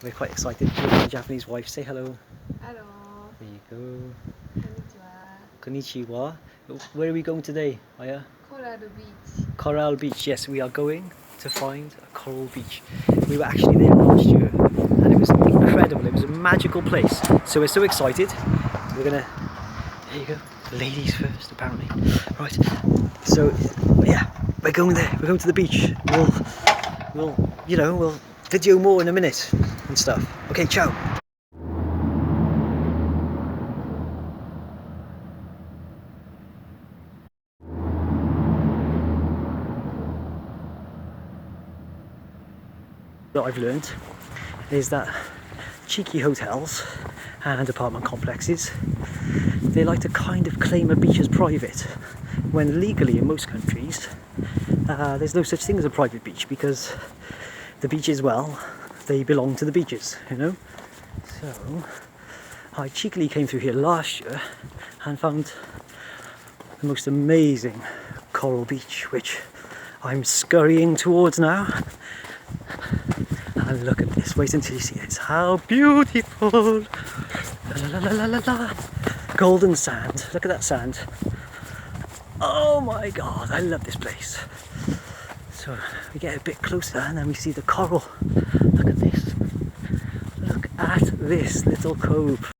We're quite excited. My Japanese wife, say hello. Hello. There you go. Konnichiwa. Konnichiwa. Where are we going today, Aya? Coral Beach. Coral Beach. Yes, we are going to find a coral beach. We were actually there last year and it was incredible. It was a magical place. So we're so excited. We're gonna, there you go, ladies first apparently. Right, so yeah, we're going there. We're going to the beach. We'll video more in a minute and stuff. Okay, ciao. What I've learned is that cheeky hotels and apartment complexes, they like to kind of claim a beach as private, when legally in most countries there's no such thing as a private beach, because the beaches, well, they belong to the beaches, you know. So I cheekily came through here last year and found the most amazing coral beach, which I'm scurrying towards now. And look at this, wait until you see this. How beautiful! La, la, la, la, la, la. Golden sand, look at that sand. Oh my god, I love this place. So we get a bit closer and then we see the coral. Look at this. Look at this little cove.